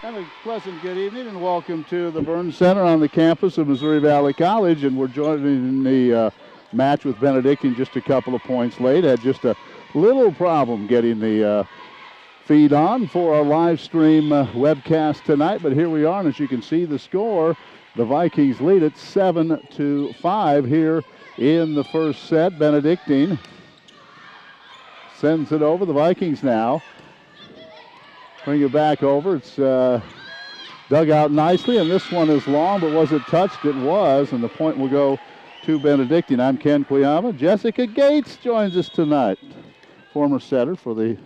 And a pleasant good evening and welcome to the Burns Center on the campus of Missouri Valley College. And we're joining the match with Benedictine just a couple of points late. Had just a little problem getting the feed on for our live stream webcast tonight. But here we are, and as you can see the score, the Vikings lead it 7-5 here in the first set. Benedictine sends it over. The Vikings now bring it back over. It's dug out nicely, and this one is long, but was it touched? It was, and the point will go to Benedictine. I'm Ken Quiyama. Jessica Gates joins us tonight, former setter for the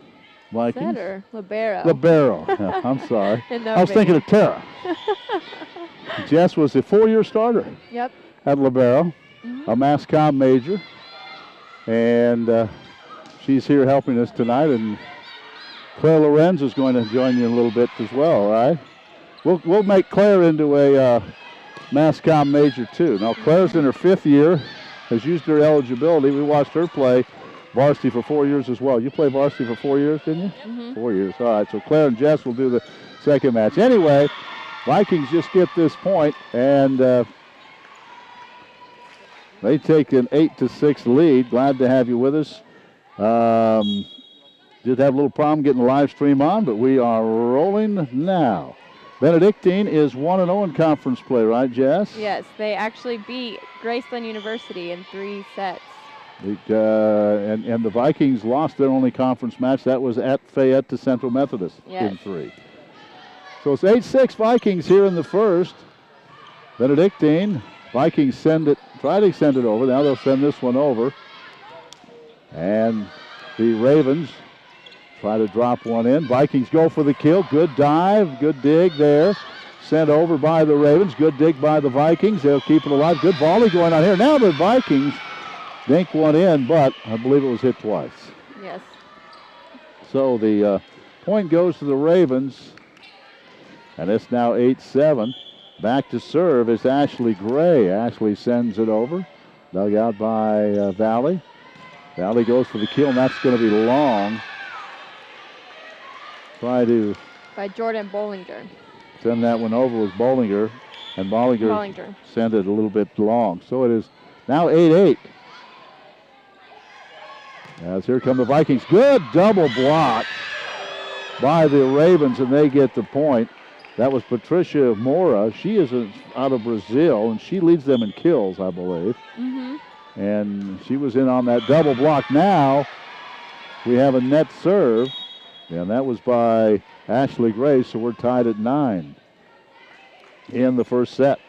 Vikings. Setter? Libero. Libero. Yeah, I'm sorry. No, I was thinking of Tara. Jess was a 4-year starter. Yep. At Libero, a Mass Comm major, and she's here helping us tonight, and Claire Lorenz is going to join you in a little bit as well, right? We'll make Claire into a Mass Comm major too. Now Claire's in her 5th year, has used her eligibility. We watched her play varsity for 4 years as well. You played varsity for 4 years, didn't you? Mm-hmm. 4 years. All right. So Claire and Jess will do the second match. Anyway, Vikings just get this point, and they take an 8-6 lead. Glad to have you with us. Did have a little problem getting the live stream on, but we are rolling now. Benedictine is 1-0 in conference play, right, Jess? Yes, they actually beat Graceland University in 3 sets. And the Vikings lost their only conference match. That was at Fayette to Central Methodist in 3. So it's 8-6 Vikings here in the first. Benedictine, Vikings try to send it over. Now they'll send this one over. And the Ravens try to drop one in. Vikings go for the kill. Good dive, good dig there. Sent over by the Ravens. Good dig by the Vikings. They'll keep it alive. Good volley going on here. Now the Vikings dink one in, but I believe it was hit twice. Yes. So the point goes to the Ravens, and it's now 8-7. Back to serve is Ashley Gray. Ashley sends it over. Dug out by Valley. Valley goes for the kill, and that's going to be long. By Jordan Bollinger. Send that one over with Bollinger, and Bollinger sent it a little bit long. So it is now 8-8. As here come the Vikings. Good double block by the Ravens, and they get the point. That was Patricia Mora. She is out of Brazil, and she leads them in kills, I believe. Mm-hmm. And she was in on that double block. Now we have a net serve, and that was by Ashley Gray, so we're tied at 9 in the first set.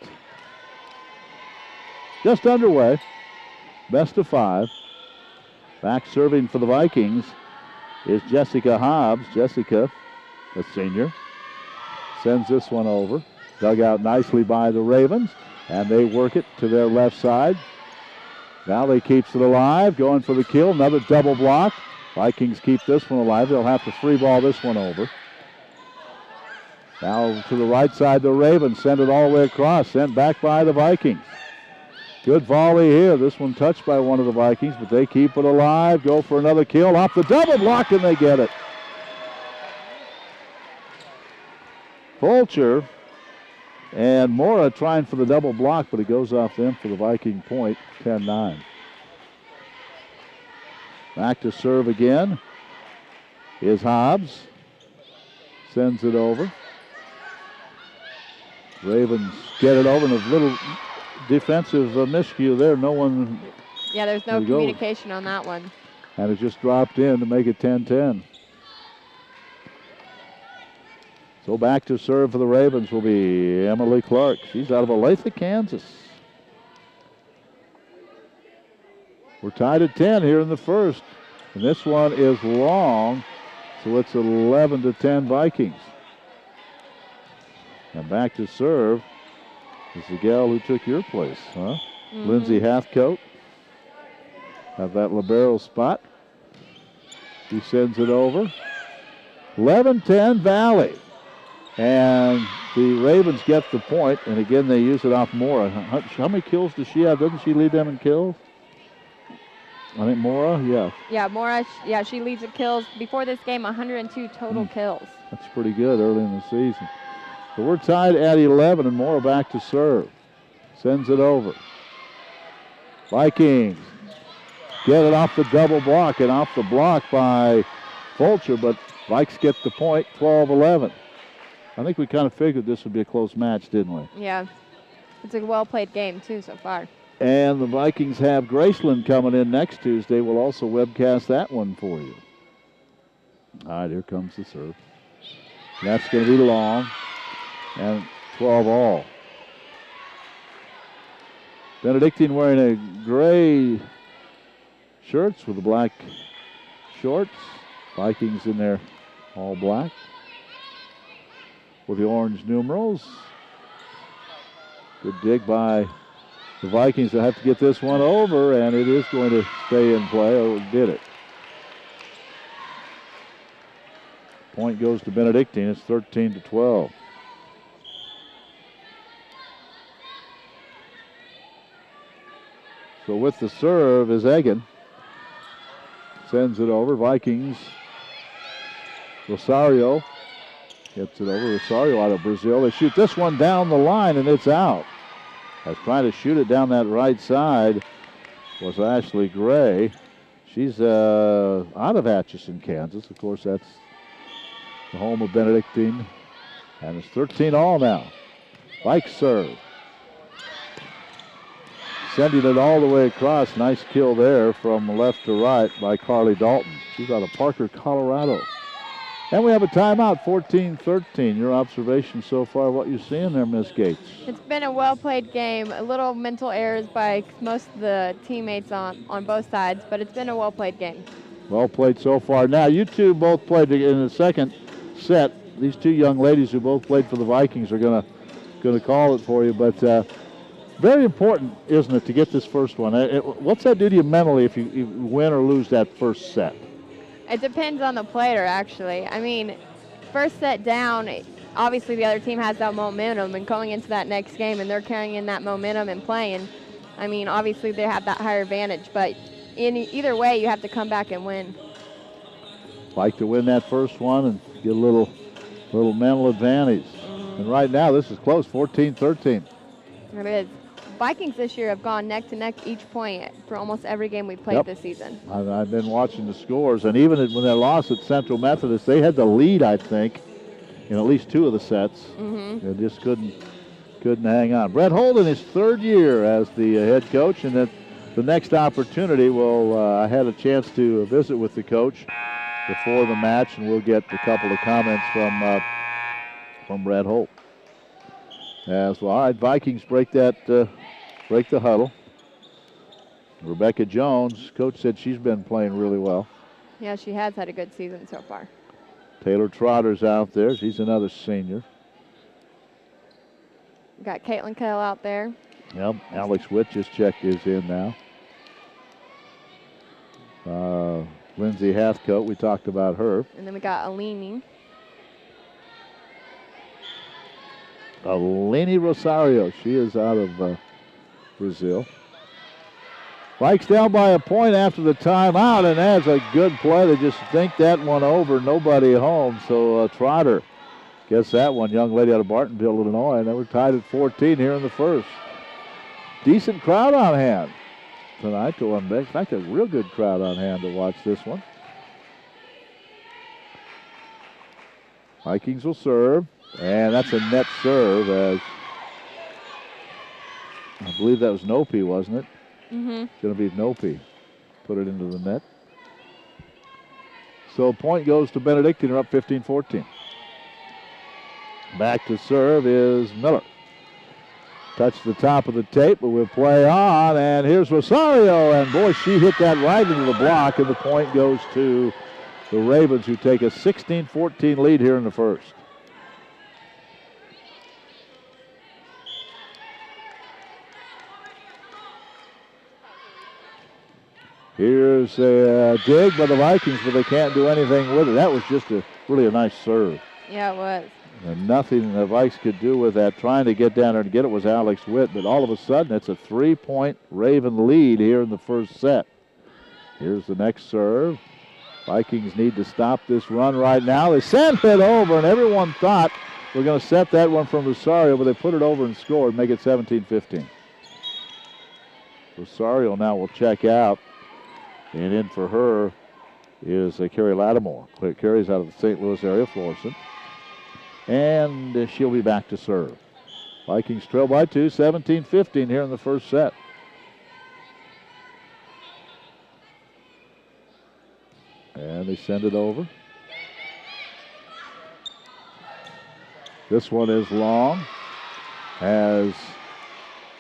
Just underway, best of 5. Back serving for the Vikings is Jessica Hobbs. Jessica, a senior, sends this one over. Dug out nicely by the Ravens, and they work it to their left side. Valley keeps it alive, going for the kill. Another double block. Vikings keep this one alive. They'll have to free ball this one over. Now to the right side, the Ravens send it all the way across. Sent back by the Vikings. Good volley here. This one touched by one of the Vikings, but they keep it alive. Go for another kill. Off the double block, and they get it. Fulcher and Mora trying for the double block, but it goes off them for the Viking point, 10-9. Back to serve again is Hobbs. Sends it over. Ravens get it over, and a little defensive miscue there. No one. Yeah, there's no communication on that one. And it just dropped in to make it 10-10. So back to serve for the Ravens will be Emily Clark. She's out of Olathe, Kansas. We're tied at 10 here in the first. And this one is long, so it's 11-10 Vikings. And back to serve is the gal who took your place, huh? Mm-hmm. Lindsay Hathcote. Have that libero spot. He sends it over. 11-10 Valley. And the Ravens get the point, and again they use it off Mora. How many kills does she have? Doesn't she lead them in kills? I think Mora, yeah. Yeah, Mora, she leads in kills. Before this game, 102 total kills. That's pretty good early in the season. So we're tied at 11, and Moore back to serve. Sends it over. Vikings get it off the double block and off the block by Fulcher, but Vikes get the point, 12-11. I think we kind of figured this would be a close match, didn't we? Yeah. It's a well-played game, too, so far. And the Vikings have Graceland coming in next Tuesday. We'll also webcast that one for you. All right, here comes the serve. That's going to be long, and 12 all. Benedictine wearing a gray shirts with the black shorts. Vikings in there all black with the orange numerals. Good dig by the Vikings. They'll have to get this one over, and it is going to stay in play, or it did it. Point goes to Benedictine. It's 13-12. So with the serve is Egan. Sends it over. Vikings. Rosario gets it over. Rosario out of Brazil. They shoot this one down the line, and it's out. As trying to shoot it down that right side was Ashley Gray. She's out of Atchison, Kansas. Of course, that's the home of Benedictine. And it's 13-all now. Vikes serve. Sending it all the way across. Nice kill there from left to right by Carly Dalton. She's out of Parker, Colorado. And we have a timeout, 14-13. Your observation so far, what you seeing there, Miss Gates? It's been a well-played game. A little mental errors by most of the teammates on both sides, but it's been a well-played game. Well played so far. Now, you two both played in the second set. These two young ladies who both played for the Vikings are going to call it for you, but very important, isn't it, to get this first one? What's that do to you mentally if you win or lose that first set? It depends on the player, actually. I mean, first set down, obviously the other team has that momentum, and going into that next game, and they're carrying in that momentum and playing. I mean, obviously they have that higher advantage, but in either way, you have to come back and win. Like to win that first one and get a little mental advantage. And right now, this is close, 14-13. It is. Vikings this year have gone neck to neck each point for almost every game we've played this season. I've been watching the scores, and even when they lost at Central Methodist, they had the lead, I think, in at least two of the sets. They just couldn't hang on. Brett Holden, his third year as the head coach, and the next opportunity, I had a chance to visit with the coach before the match, and we'll get a couple of comments from Brett Holt. As well, all right, Vikings break the huddle. Rebecca Jones, coach said she's been playing really well. Yeah, she has had a good season so far. Taylor Trotter's out there. She's another senior. We got Caitlin Kell out there. Yep, Alex Witt is in now. Lindsay Hathcote, we talked about her. And then we got Alini. Alini Rosario, she is out of Brazil. Vikes down by a point after the timeout, and that's a good play. They just think that one over, nobody home. So Trotter gets that one, young lady out of Bartonville, Illinois, and they were tied at 14 here in the first. Decent crowd on hand tonight to one. In fact, a real good crowd on hand to watch this one. Vikings will serve, and that's a net serve, as I believe that was Nopi, wasn't it? It's going to be Nopi. Put it into the net. So point goes to Benedictine. They're up 15-14. Back to serve is Miller. Touched the top of the tape, but we'll play on, and here's Rosario, and boy, she hit that right into the block, and the point goes to the Ravens, who take a 16-14 lead here in the first. Here's a dig by the Vikings, but they can't do anything with it. That was just really a nice serve. Yeah, it was. And nothing the Vikes could do with that. Trying to get down there and get it was Alex Witt, but all of a sudden it's a 3-point Raven lead here in the first set. Here's the next serve. Vikings need to stop this run right now. They sent it over, and everyone thought We're going to set that one from Rosario, but they put it over and scored, make it 17-15. Rosario now will check out, and in for her is Carrie Lattimore. Carrie's out of the St. Louis area, Florissant. And she'll be back to serve. Vikings trail by 2, 17-15 here in the first set. And they send it over. This one is long as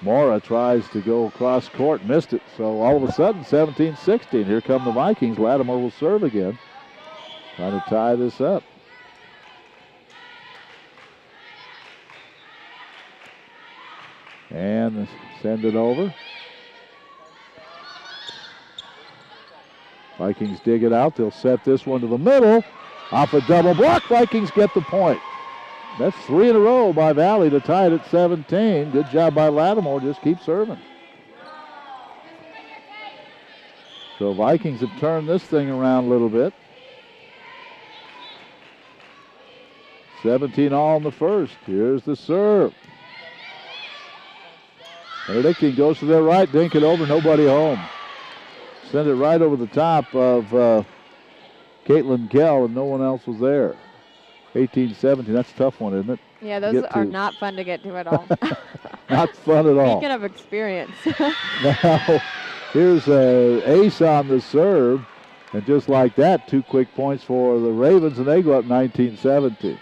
Mora tries to go across court, missed it. So all of a sudden, 17-16. Here come the Vikings. Lattimore will serve again. Trying to tie this up. And send it over. Vikings dig it out. They'll set this one to the middle. Off a double block. Vikings get the point. That's 3 in a row by Valley to tie it at 17. Good job by Lattimore. Just keep serving. So Vikings have turned this thing around a little bit. 17 all in the first. Here's the serve. Benedictine goes to their right, dink it over, nobody home. Send it right over the top of Caitlin Kell, and no one else was there. 18-17, that's a tough one, isn't it? Yeah, those are not fun to get to at all. Not fun at all. Speaking of experience. Now, here's ace on the serve, and just like that, 2 quick points for the Ravens, and they go up 19-17.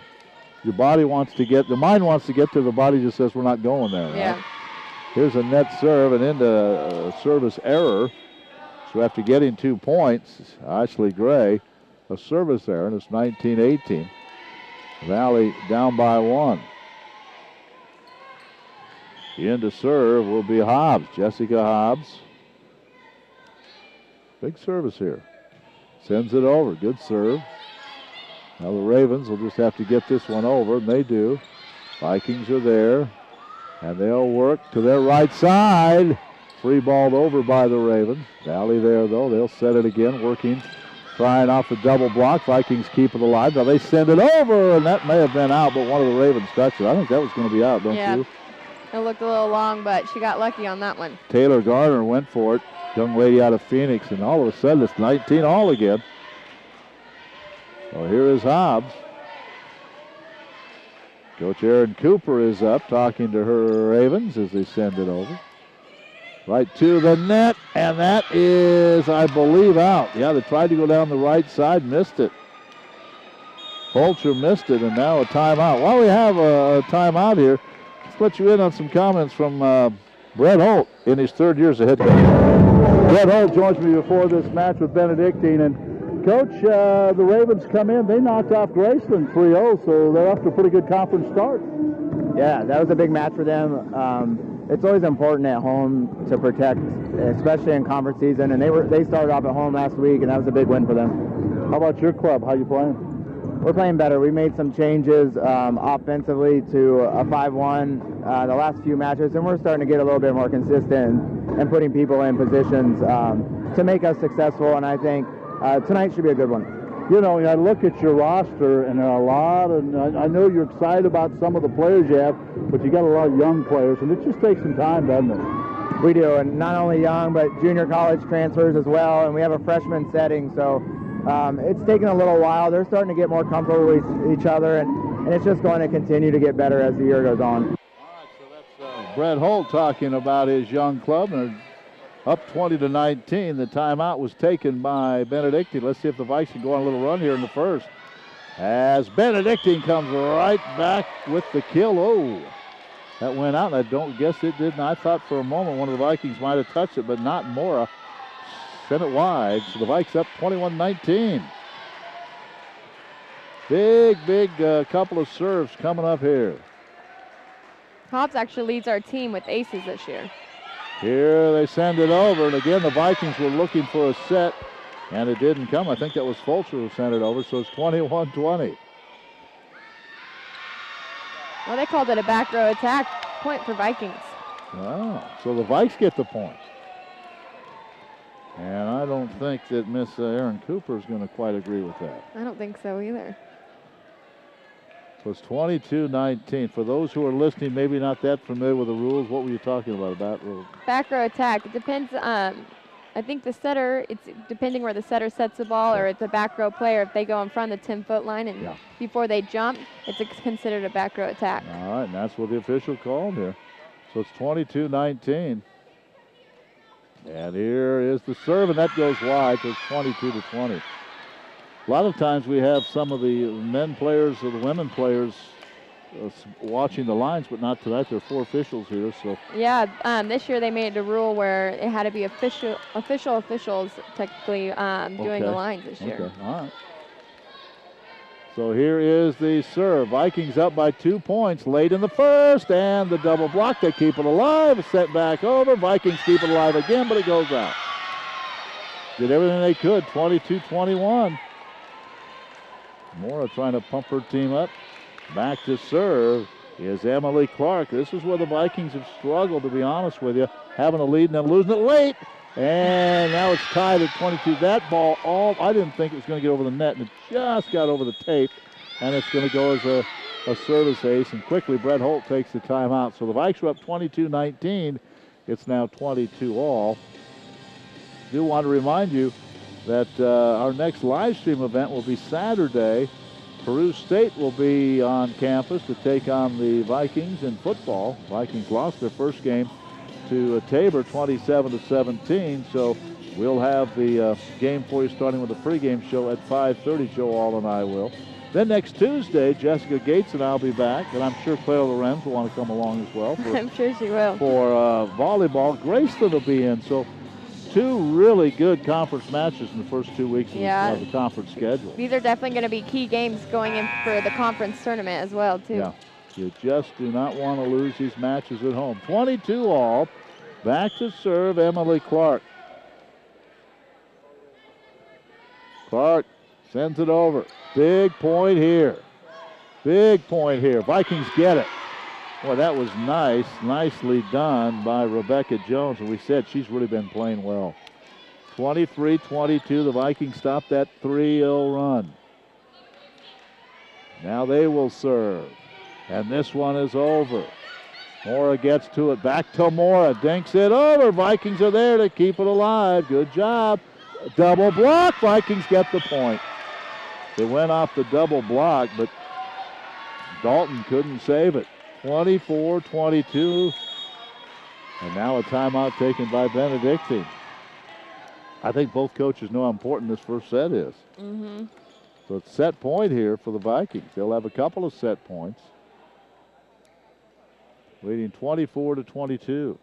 Your body wants to get, the mind wants to get to, the body just says we're not going there. Right? Yeah. Here's a net serve and into a service error. So after getting 2 points, Ashley Gray, a service error, and it's 19-18. Valley down by 1. The end to serve will be Hobbs, Jessica Hobbs. Big service here. Sends it over, good serve. Now the Ravens will just have to get this one over, and they do. Vikings are there. And they'll work to their right side. Free balled over by the Ravens. Valley there, though. They'll set it again, working, trying off the double block. Vikings keep it alive. Now they send it over, and that may have been out, but one of the Ravens touched it. I think that was going to be out, don't you? It looked a little long, but she got lucky on that one. Taylor Garner went for it. Young lady out of Phoenix, and all of a sudden it's 19 all again. Well, here is Hobbs. Coach Aaron Cooper is up talking to her Ravens as they send it over. Right to the net, and that is, I believe, out. Yeah, they tried to go down the right side, missed it. Fulcher missed it, and now a timeout. While we have a timeout here, let's let you in on some comments from Brett Holt in his 3rd year as a head coach. Brett Holt joins me before this match with Benedictine, and Coach, the Ravens come in. They knocked off Graceland 3-0, so they're off to a pretty good conference start. Yeah, that was a big match for them. It's always important at home to protect, especially in conference season, and they started off at home last week, and that was a big win for them. How about your club? How you playing? We're playing better. We made some changes offensively to a 5-1 the last few matches, and we're starting to get a little bit more consistent and putting people in positions to make us successful, and I think tonight should be a good one. You know, I look at your roster, and there are a lot, and I know you're excited about some of the players you have, but you got a lot of young players, and it just takes some time, doesn't it? We do, and not only young, but junior college transfers as well, and we have a freshman setting, so it's taken a little while. They're starting to get more comfortable with each other, and it's just going to continue to get better as the year goes on. All right, so that's Brett Holt talking about his young club, and up 20-19. The timeout was taken by Benedictine. Let's see if the Vikes can go on a little run here in the first. As Benedictine comes right back with the kill. Oh, that went out. I don't guess it didn't. I thought for a moment one of the Vikings might have touched it, but not. Mora sent it wide. So the Vikes up 21-19. Big couple of serves coming up here. Hobbs actually leads our team with aces this year. Here they send it over, and again the Vikings were looking for a set, and it didn't come. I think that was Fulcher who sent it over, so it's 21-20. Well, they called it a back row attack. Point for Vikings. Oh, so the Vikes get the point. And I don't think that Miss Erin Cooper is going to quite agree with that. I don't think so either. So it's 22-19. For those who are listening, maybe not that familiar with the rules, what were you talking about rule? Back row attack. It depends. I think the setter, it's depending where the setter sets the ball, or it's a back row player. If they go in front of the 10-foot line and before they jump, it's considered a back row attack. All right, and that's what the official called here. So it's 22-19. And here is the serve, and that goes wide, so it's 22-20. A lot of times we have some of the men players or the women players watching the lines, but not tonight. There are 4 officials here. So yeah, this year they made it a rule where it had to be officials technically doing the lines this year. Okay, all right. So here is the serve. Vikings up by 2 points late in the first, and the double block. They keep it alive. Set back over. Vikings keep it alive again, but it goes out. Did everything they could. 22-21. Mora trying to pump her team up. Back to serve is Emily Clark. This is where the Vikings have struggled, to be honest with you. Having a lead and then losing it late. And now it's tied at 22. That ball, I didn't think it was going to get over the net, and it just got over the tape. And it's going to go as a service ace. And quickly, Brett Holt takes the timeout. So the Vikes are up 22-19. It's now 22-all. Do want to remind you that our next live stream event will be Saturday. Peru State will be on campus to take on the Vikings in football. Vikings lost their first game to Tabor 27-17, so we'll have the game for you starting with the pregame show at 5:30. Joe All and I will. Then next Tuesday, Jessica Gates and I'll be back, and I'm sure Claire Lorenz will want to come along as well. I'm sure she will. For volleyball, Graceland will be in, so 2 really good conference matches in the first 2 weeks of the conference schedule. These are definitely going to be key games going in for the conference tournament as well, too. Yeah, you just do not want to lose these matches at home. 22-all. Back to serve, Emily Clark. Clark sends it over. Big point here. Big point here. Vikings get it. Boy, that was nice. Nicely done by Rebecca Jones. And we said she's really been playing well. 23-22. The Vikings stopped that 3-0 run. Now they will serve. And this one is over. Mora gets to it. Back to Mora. Dinks it over. Vikings are there to keep it alive. Good job. Double block. Vikings get the point. They went off the double block, but Dalton couldn't save it. 24-22. And now a timeout taken by Benedictine. I think both coaches know how important this first set is. Mm-hmm. So it's set point here for the Vikings. They'll have a couple of set points. Leading 24-22.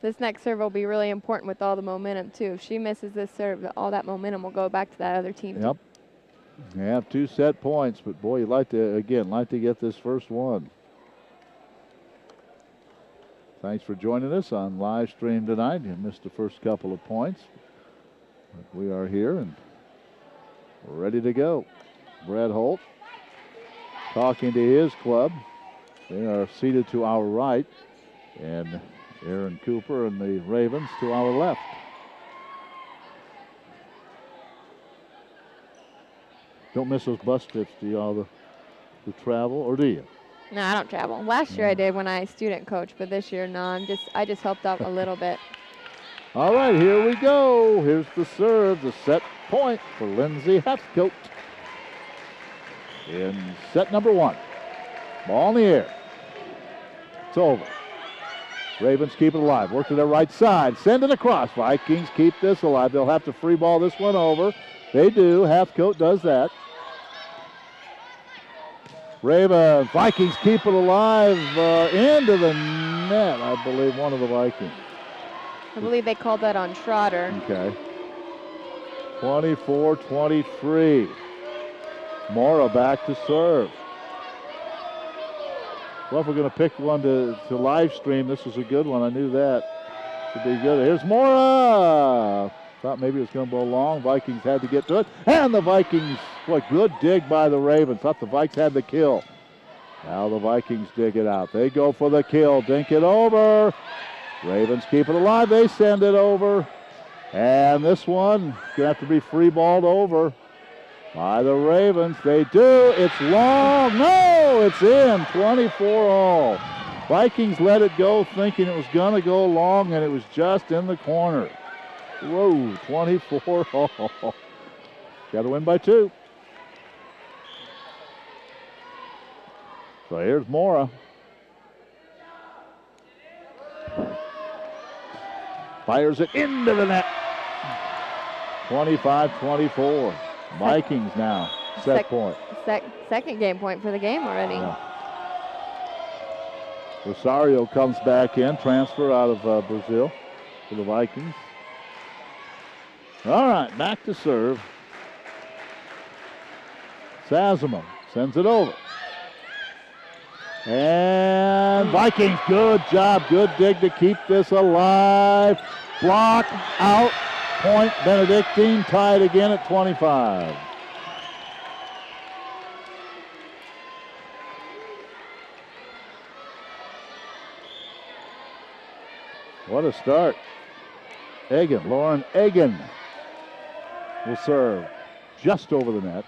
This next serve will be really important with all the momentum, too. If she misses this serve, all that momentum will go back to that other team. Yep. They have 2 set points, but boy, you'd like to get this first one. Thanks for joining us on live stream tonight. You missed the first couple of points. But we are here and we're ready to go. Brad Holt talking to his club. They are seated to our right, and Aaron Cooper and the Ravens to our left. Don't miss those bus trips, do you, all the travel, or do you? No, I don't travel. Last year I did when I student coached, but this year, no, I just helped out a little bit. All right, here we go. Here's the serve, the set point for Lindsay Heathcote in set number 1. Ball in the air. It's over. Ravens keep it alive. Work to their right side. Send it across. Vikings keep this alive. They'll have to free ball this one over. They do. Heathcote does that. Ravens. Vikings keep it alive into the net, I believe, one of the Vikings. I believe they called that on Trotter. Okay. 24-23. Mora back to serve. Well, if we're going to pick one to live stream, this is a good one. I knew that. Should be good. Here's Mora. Thought maybe it was going to go long. Vikings had to get to it. And the Vikings, boy, good dig by the Ravens. Thought the Vikes had the kill. Now the Vikings dig it out. They go for the kill. Dink it over. Ravens keep it alive. They send it over. And this one going to have to be free balled over. by the Ravens. They do. It's long. No, it's in. 24 all. Vikings let it go thinking it was going to go long, and it was just in the corner. Whoa, 24 all. Got to win by 2. So here's Mora. Fires it into the net. 25-24. Vikings now. Set point. Second game point for the game already. Yeah. Rosario comes back in. Transfer out of Brazil for the Vikings. All right, back to serve. Sazamon sends it over. And Vikings, good job, good dig to keep this alive. Block out, point Benedictine, tied again at 25. What a start. Lauren Egan will serve just over the net.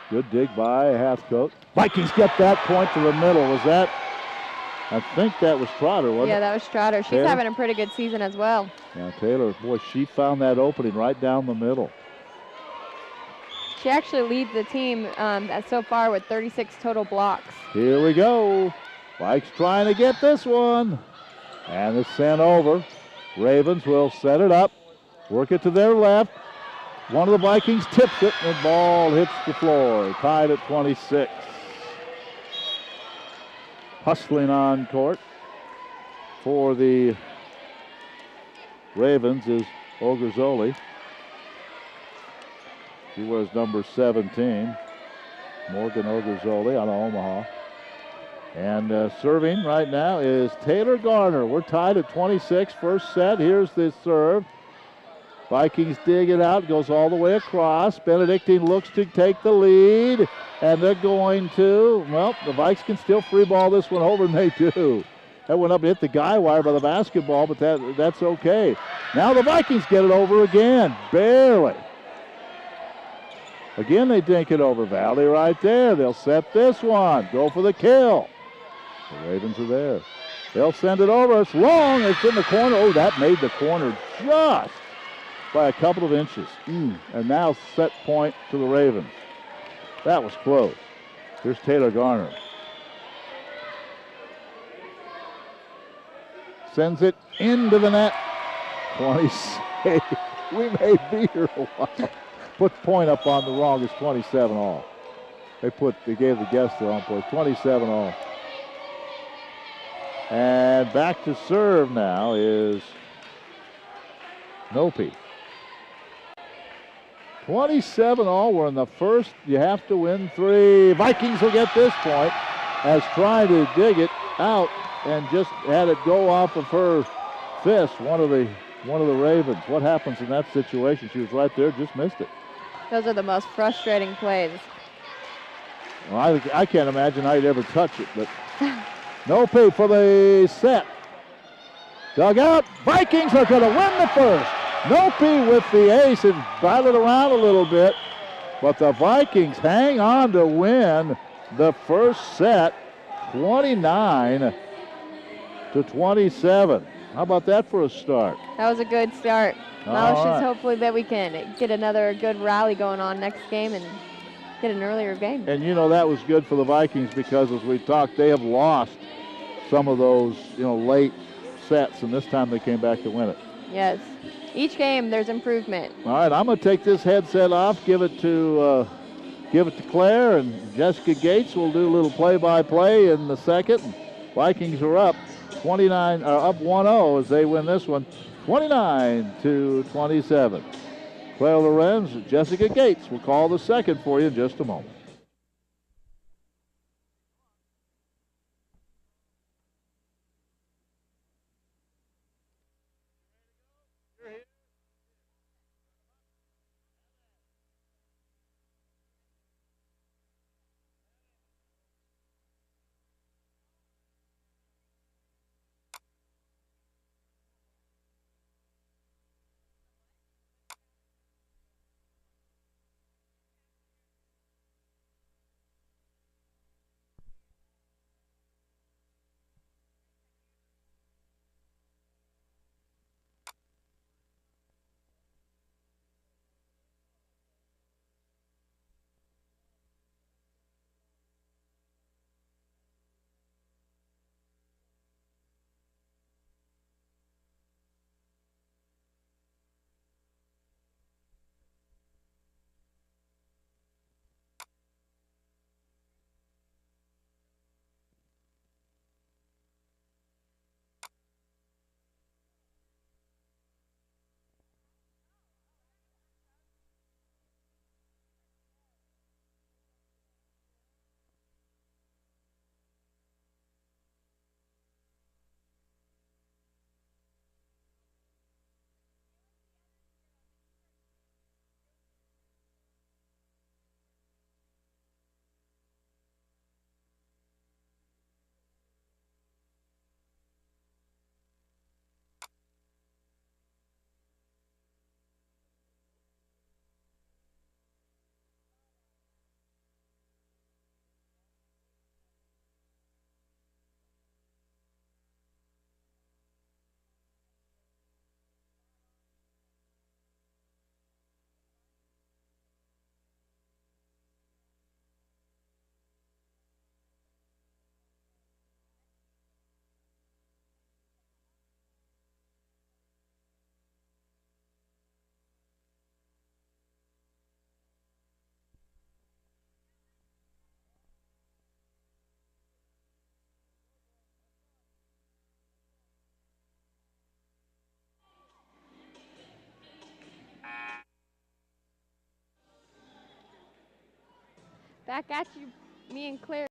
Good dig by Hathcote. Vikings get that point to the middle. Was that? I think that was Trotter, wasn't it? Yeah, that was Trotter. She's having a pretty good season as well. Yeah, Taylor, boy, she found that opening right down the middle. She actually leads the team so far with 36 total blocks. Here we go. Vikes trying to get this one. And it's sent over. Ravens will set it up. Work it to their left. One of the Vikings tips it, and the ball hits the floor. Tied at 26. Hustling on court for the Ravens is Ogrzoli. She wears number 17. Morgan Ogrzoli out of Omaha. And serving right now is Taylor Garner. We're tied at 26. First set. Here's the serve. Vikings dig it out, goes all the way across. Benedictine looks to take the lead, and they're going to, well, the Vikes can still free ball this one over, and they do. That went up and hit the guy wire by the basketball, but that's okay. Now the Vikings get it over again, barely. Again, they dink it over. Valley right there. They'll set this one, go for the kill. The Ravens are there. They'll send it over. It's long. It's in the corner. Oh, that made the corner just by a couple of inches. And now set point to the Ravens. That was close. Here's Taylor Garner. Sends it into the net. 26. We may be here a while. Put the point up on the wrong. It's 27 all. They gave the guest the wrong point. 27 all. And back to serve now is Nope. 27 all. We're in the first. You have to win 3. Vikings will get this point as trying to dig it out and just had it go off of her fist. One of the Ravens. What happens in that situation? She was right there, just missed it. Those are the most frustrating plays. Well, I can't imagine I'd ever touch it, but Nope for the set. Dug out. Vikings are going to win the first. Nope with the ace and batted around a little bit, but the Vikings hang on to win the first set, 29-27. How about that for a start? That was a good start. Now it's just hopefully that we can get another good rally going on next game and get an earlier game. And you know that was good for the Vikings because as we talked, they have lost some of those late sets, and this time they came back to win it. Yes. Each game, there's improvement. All right, I'm going to take this headset off, give it to Claire, and Jessica Gates will do a little play-by-play in the second. Vikings are up 1-0 as they win this one, 29-27. Claire Lorenz, Jessica Gates will call the second for you in just a moment. Back at you, me and Claire.